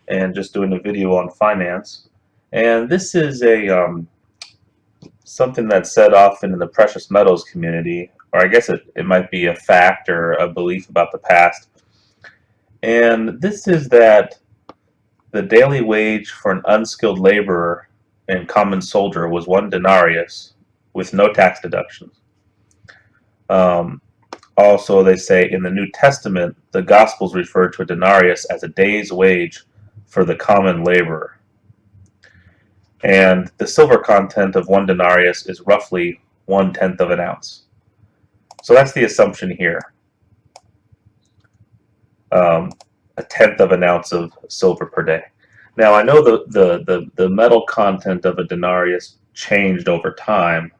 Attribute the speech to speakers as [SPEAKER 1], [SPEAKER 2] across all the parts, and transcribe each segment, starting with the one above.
[SPEAKER 1] and just doing a video on finance. And this is a something that's said often in the precious metals community, or I guess it might be a fact or a belief about the past. And this is that the daily wage for an unskilled laborer and common soldier was 1 denarius with no tax deductions. Also, they say in the New Testament, the Gospels refer to a denarius as a day's wage for the common laborer. And the silver content of 1 denarius is roughly 1/10 of an ounce. So that's the assumption here. A tenth of an ounce of silver per day. Now I know the metal content of a denarius changed over time,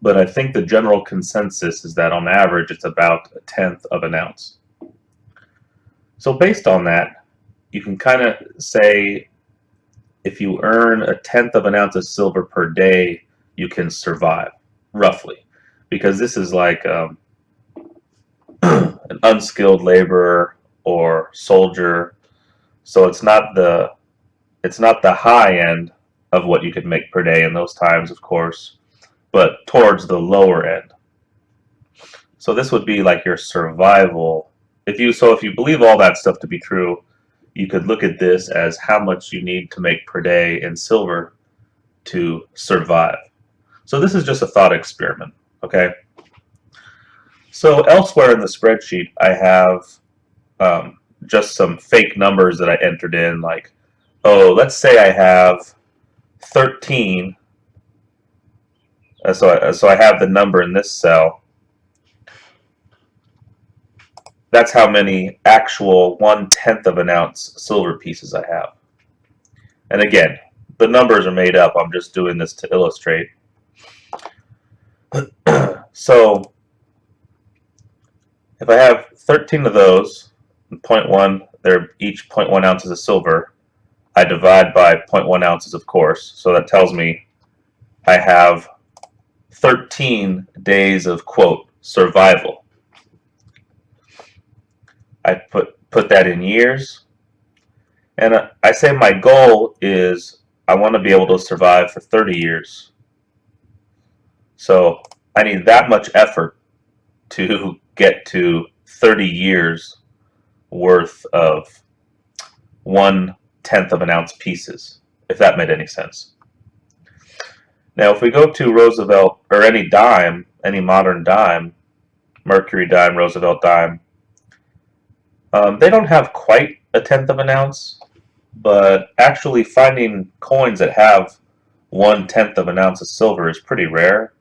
[SPEAKER 1] but I think the general consensus is that on average it's about 1/10 of an ounce. So based on that, you can kind of say if you earn 1/10 of an ounce of silver per day, you can survive, roughly. Because this is like an unskilled laborer or soldier, so it's not the high end of what you could make per day in those times, of course, but towards the lower end. So this would be like your survival. If you believe all that stuff to be true, you could look at this as how much you need to make per day in silver to survive. So this is just a thought experiment, okay? So elsewhere in the spreadsheet, I have just some fake numbers that I entered in, like, oh, let's say I have 13. So I have the number in this cell. That's how many actual 1/10 of an ounce silver pieces I have. And again, the numbers are made up. I'm just doing this to illustrate. So if I have 13 of those, 0.1, they're each 0.1 ounces of silver. I divide by 0.1 ounces, of course. So that tells me I have 13 days of, quote, survival. I put that in years. And I say my goal is I want to be able to survive for 30 years. So I need that much effort to get to 30 years worth of 1/10 of an ounce pieces, if that made any sense. Now, if we go to Roosevelt, or any dime, any modern dime, Mercury dime, Roosevelt dime, they don't have quite 1/10 of an ounce, but actually finding coins that have 1/10 of an ounce of silver is pretty rare.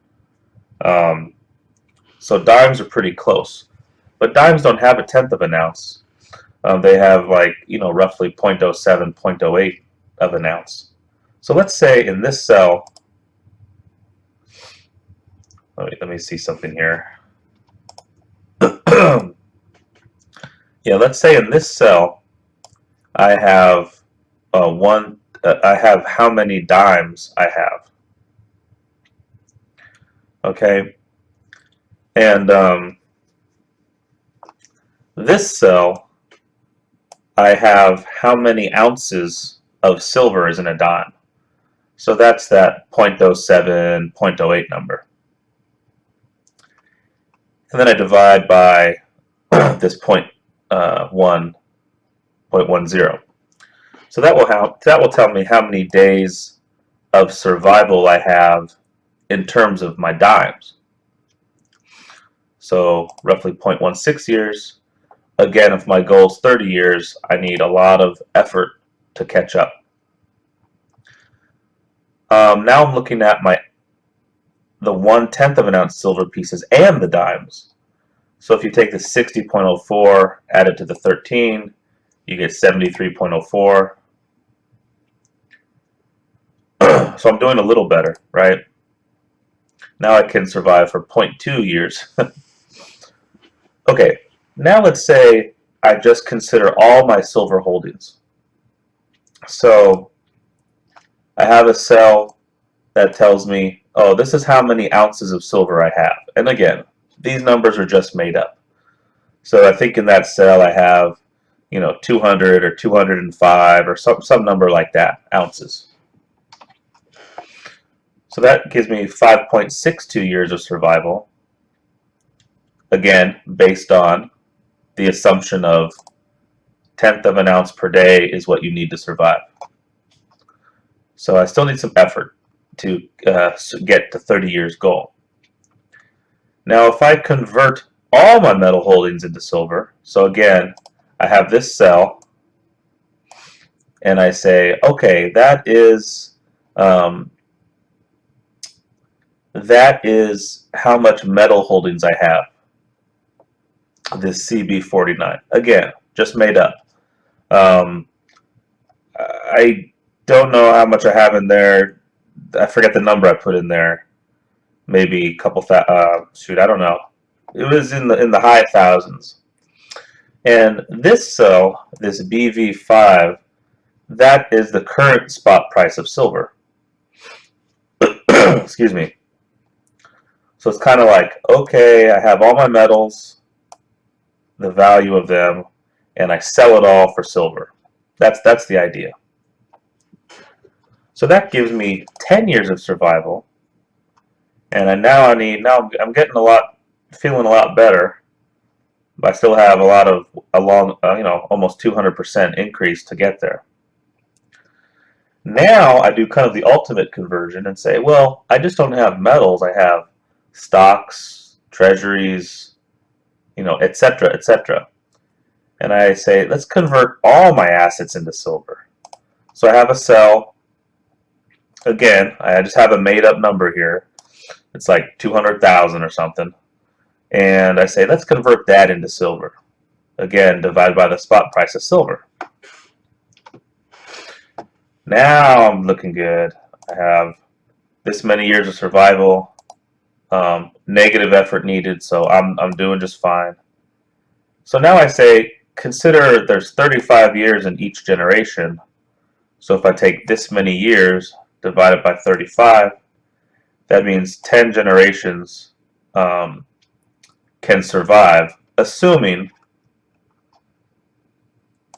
[SPEAKER 1] So dimes are pretty close, but dimes don't have 1/10 of an ounce. They have roughly 0.07, 0.08 of an ounce. So let's say in this cell, let me see something here. Yeah, let's say in this cell, I have I have how many dimes I have. Okay, and this cell, I have how many ounces of silver is in a dime. So that's that 0.07, 0.08 number. And then I divide by this 0.10. So that will tell me how many days of survival I have in terms of my dimes. So roughly 0.16 years. Again, if my goal is 30 years, I need a lot of effort to catch up. Now I'm looking at the 1/10 of an ounce silver pieces and the dimes. So if you take the 60.04, add it to the 13, you get 73.04. So I'm doing a little better, right? Now I can survive for 0.2 years. Okay, now let's say I just consider all my silver holdings. So I have a cell that tells me, oh, this is how many ounces of silver I have. And again, these numbers are just made up. So I think in that cell I have 200 or 205 or some number like that, ounces. So that gives me 5.62 years of survival, again, based on the assumption of 1/10 of an ounce per day is what you need to survive. So I still need some effort to get to 30 years goal. Now if I convert all my metal holdings into silver, so again, I have this cell, and I say, okay, that is how much metal holdings I have. This CB49. Again, just made up. I don't know how much I have in there. I forget the number I put in there. Maybe a couple shoot, I don't know. It was in the high thousands. And this cell, this BV5, that is the current spot price of silver. Excuse me. So it's kind of like, okay, I have all my metals, the value of them, and I sell it all for silver. That's the idea. So that gives me 10 years of survival, and I'm getting feeling a lot better, but I still have almost 200% increase to get there. Now I do kind of the ultimate conversion and say, well, I just don't have metals. I have stocks, treasuries, etc., etc. And I say, let's convert all my assets into silver. So I have a cell. Again, I just have a made-up number here. It's like 200,000 or something. And I say, let's convert that into silver. Again, divide by the spot price of silver. Now I'm looking good. I have this many years of survival. Negative effort needed, so I'm doing just fine. So now I say, consider there's 35 years in each generation. So if I take this many years, divide it by 35, that means 10 generations can survive, assuming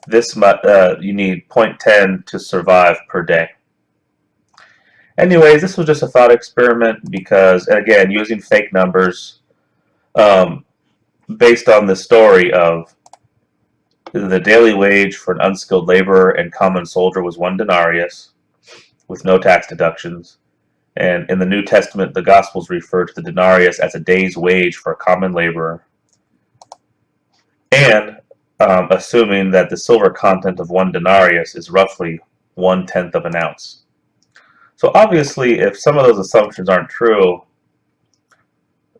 [SPEAKER 1] this you need 0.10 to survive per day. Anyways, this was just a thought experiment because, again, using fake numbers based on the story of the daily wage for an unskilled laborer and common soldier was 1 denarius with no tax deductions. And in the New Testament, the Gospels refer to the denarius as a day's wage for a common laborer. And assuming that the silver content of 1 denarius is roughly 1/10 of an ounce. So obviously, if some of those assumptions aren't true,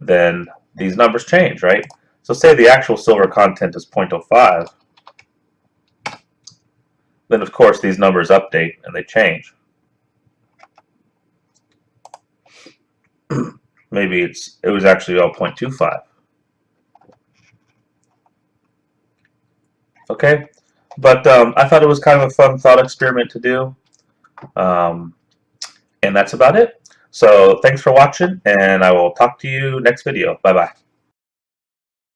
[SPEAKER 1] then these numbers change, right? So say the actual silver content is 0.05, then of course these numbers update and they change. Maybe it was actually all 0.25. Okay, but I thought it was kind of a fun thought experiment to do. And that's about it. So thanks for watching, and I will talk to you next video. Bye-bye.